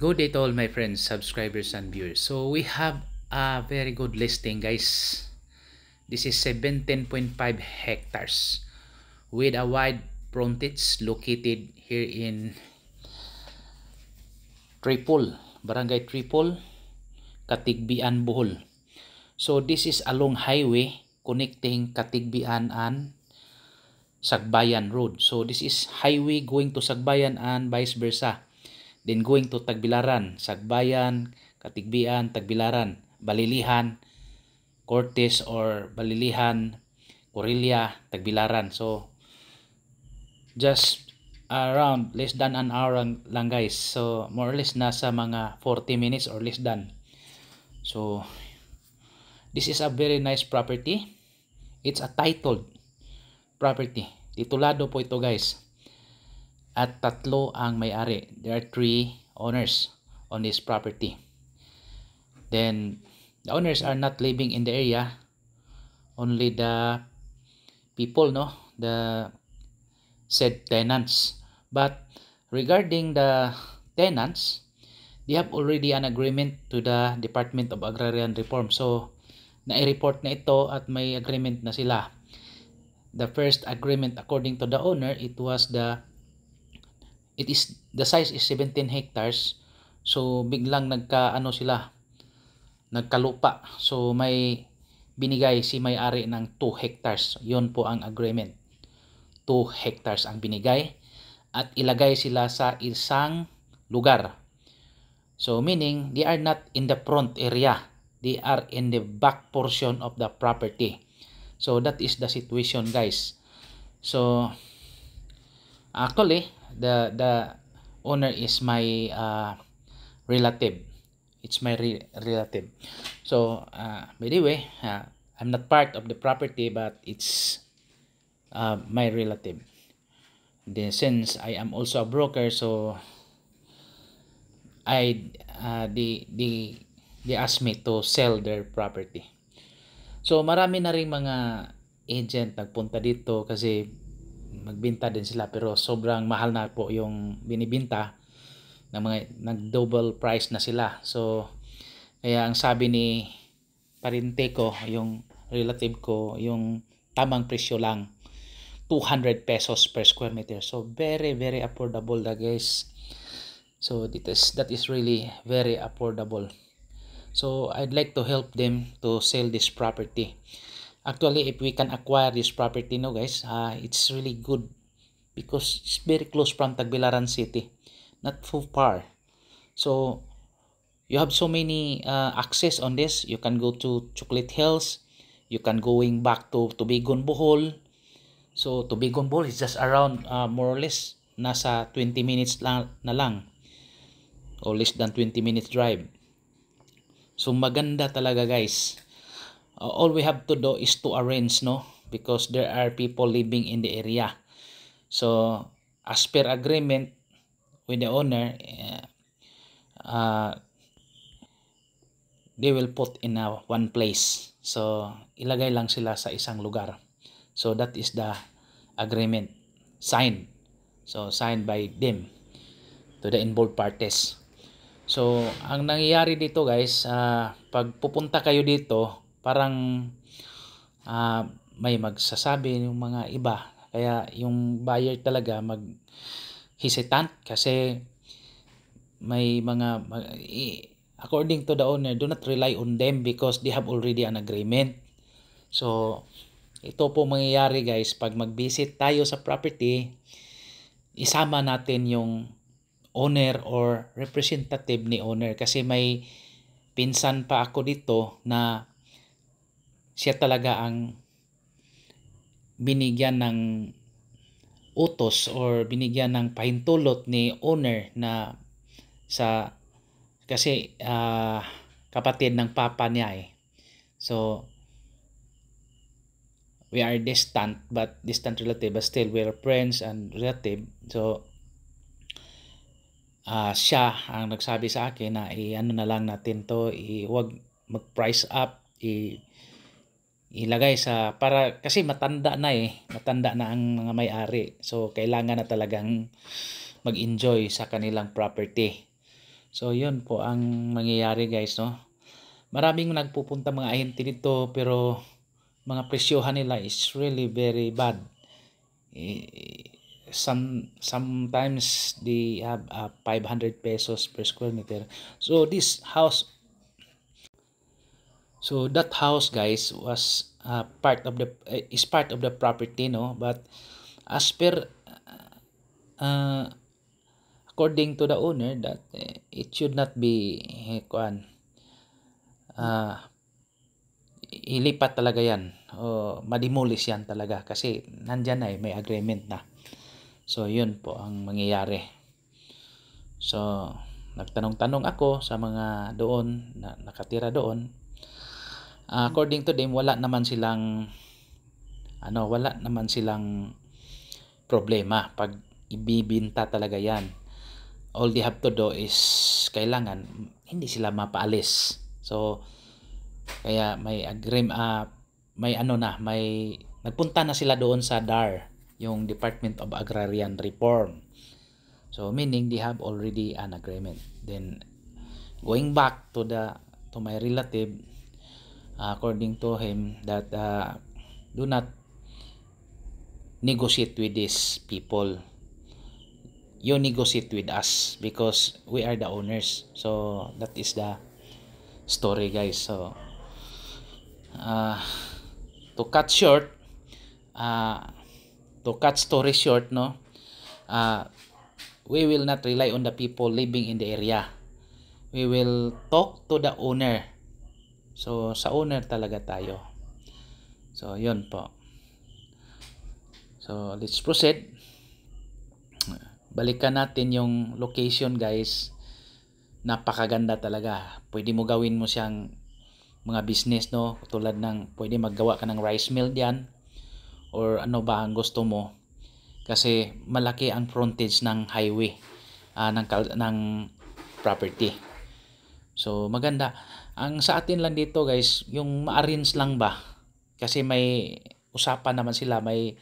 Good day to all my friends, subscribers, and viewers. So we have a very good listing, guys. This is 17.5 hectares with a wide frontage located here in Tripol, Barangay Tripol, Katigbian, Bohol. So this is along highway connecting Katigbian and Sagbayan Road. So this is highway going to Sagbayan and vice versa. Then going to Tagbilaran, Sagbayan, Katigbian, Tagbilaran, Balilihan, Cortes or Balilihan, Corilla, Tagbilaran. So just around less than an hour lang guys. So more or less nasa mga 40 minutes or less than. So this is a very nice property. It's a titled property. Titulado po ito guys. At tatlo ang may-ari. There are 3 owners on this property. Then the owners are not living in the area. Only the people, no, the said tenants. But regarding the tenants, they have already an agreement to the Department of Agrarian Reform. So na-report na ito at may agreement na sila. The first agreement according to the owner, the size is 17 hectares. So biglang nagkalupa. So may binigay si may-ari ng 2 hectares. Yun po ang agreement. 2 hectares ang binigay at ilagay sila sa isang lugar. So meaning they are not in the front area. They are in the back portion of the property. So that is the situation guys. So actually the owner is my relative. It's my relative. So by the way, I'm not part of the property but it's my relative. Then since I am also a broker, so they asked me to sell their property. So marami na ring mga agent nagpunta dito kasi magbenta din sila pero sobrang mahal na po yung binibenta ng mga nag-double price na sila. So kaya ang sabi ni parente ko, yung relative ko, yung tamang presyo lang 200 pesos per square meter. So very very affordable da guys. So that is really very affordable. So I'd like to help them to sell this property. Actually, if we can acquire this property, no guys, it's really good because it's very close from Tagbilaran City, not too far. So you have so many access on this. You can go to Chocolate Hills, you can going back to Tubigon, Bohol. So Tubigon, Bohol is just around more or less nasa 20 minutes lang or less than 20 minutes drive. So maganda talaga guys. All we have to do is to arrange, no, because there are people living in the area. So as per agreement with the owner, they will put in one place. So ilagay lang sila sa isang lugar. So that is the agreement signed. So signed by them to the involved parties. So ang nangyayari dito guys, pag pupunta kayo dito, parang may magsasabi yung mga iba. Kaya yung buyer talaga hesitant kasi may according to the owner, do not rely on them because they have already an agreement. So ito po mangyayari guys, pag mag-visit tayo sa property, isama natin yung owner or representative ni owner kasi may pinsan pa ako dito na siya talaga ang binigyan ng utos or binigyan ng pahintulot ni owner na kasi kapatid ng papa niya eh. So we are distant relative but still we are friends and relative. So siya ang nagsabi sa akin na ano na lang natin to, huwag mag-price up, ilagay sa para kasi matanda na ang mga may-ari. So kailangan na talagang mag-enjoy sa kanilang property. So yun po ang mangyayari guys, no. Maraming nagpupunta mga ahente dito pero mga presyohan nila is really very bad. Sometimes they have 500 pesos per square meter. So that house guys was is part of the property, no, but as per uh, according to the owner that it should not be kuan ilipat talaga yan o mademolish yan talaga kasi nandyan na may agreement na. So yun po ang mangyayari. So nagtanong-tanong ako sa mga doon na nakatira doon. According to them, wala naman silang problema pag ibibinta talaga yan. All they have to do is kailangan hindi sila mapaalis. So kaya may nagpunta na sila doon sa DAR, yung Department of Agrarian Reform. So meaning they have already an agreement. Then going back to my relative, according to him that do not negotiate with these people. You negotiate with us because we are the owners. So that is the story guys. So to cut story short, no, we will not rely on the people living in the area. We will talk to the owner. So sa owner talaga tayo. So yun po. So let's proceed. Balikan natin yung location guys. Napakaganda talaga. Pwede mo gawin mo siyang mga business, no, tulad ng pwede maggawa ka ng rice mill diyan or ano ba ang gusto mo kasi malaki ang frontage ng highway ng property. So maganda. Ang sa atin lang dito guys, yung ma-arrange lang ba kasi may usapan naman sila, may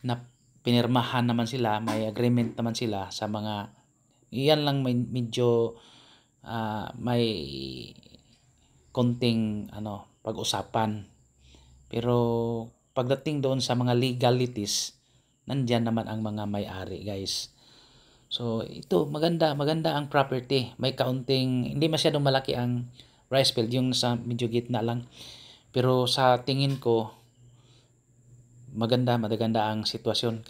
na pinirmahan naman sila, may agreement naman sila sa mga iyan lang, may medyo may konting pag-usapan. Pero pagdating doon sa mga legalities, nandyan naman ang mga may-ari guys. So ito maganda ang property. May kaunting, hindi masyadong malaki ang rice field, yung sa medyo gitna lang. Pero sa tingin ko maganda ang sitwasyon.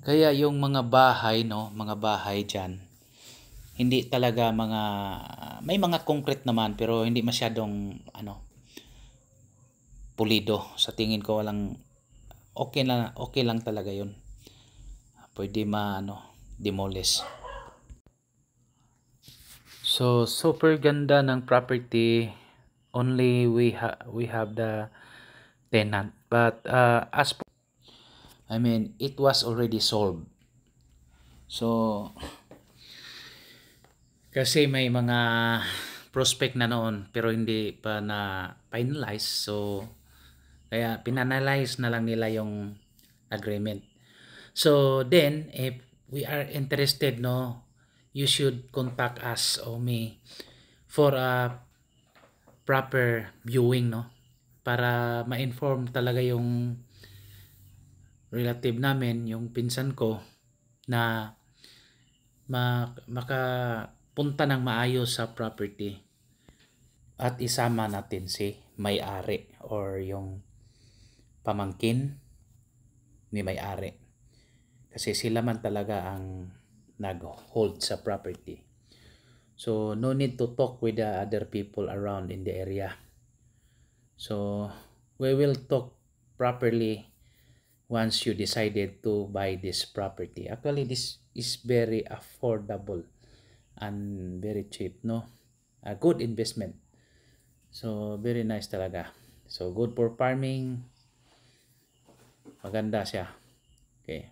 Kaya yung mga bahay, no, mga bahay diyan, hindi talaga may mga concrete naman pero hindi masyadong pulido. Sa tingin ko walang okay lang talaga yun. Pwede demolish. So super ganda ng property, only we have the tenant, but it was already solved. So kasi may mga prospect na noon pero hindi pa na finalize, so kaya pinanalyze na lang nila yung agreement. So then if we are interested, no, you should contact us or me for a proper viewing, no, para ma-inform talaga yung relative namin, yung pinsan ko, na makapunta ng maayos sa property at isama natin si may-ari or yung pamangkin ni may-ari kasi sila man talaga ang nag-hold sa property. So no need to talk with the other people around in the area. So we will talk properly once you decided to buy this property. Actually this is very affordable and very cheap, no, a good investment. So very nice talaga. So good for farming, maganda siya. Okay,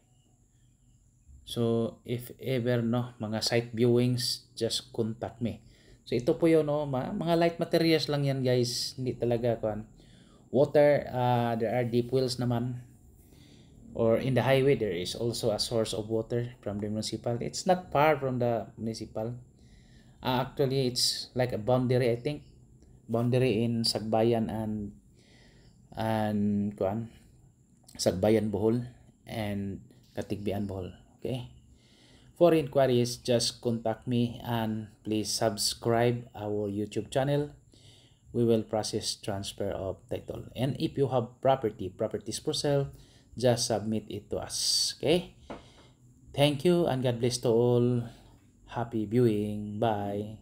so if ever, no, mga site viewings, just contact me. So ito po yun, no, mga light materials lang yan guys, hindi talaga water. There are deep wells naman, or in the highway there is also a source of water from the municipal. It's not far from the municipal. Actually, it's like a boundary, I think. Boundary in Sagbayan and kuan, Sagbayan Bohol and Katigbian Bohol. Okay. For inquiries, just contact me and please subscribe our YouTube channel. We will process transfer of title. And if you have properties for sale, just submit it to us. Okay? Thank you and God bless to all. Happy viewing. Bye.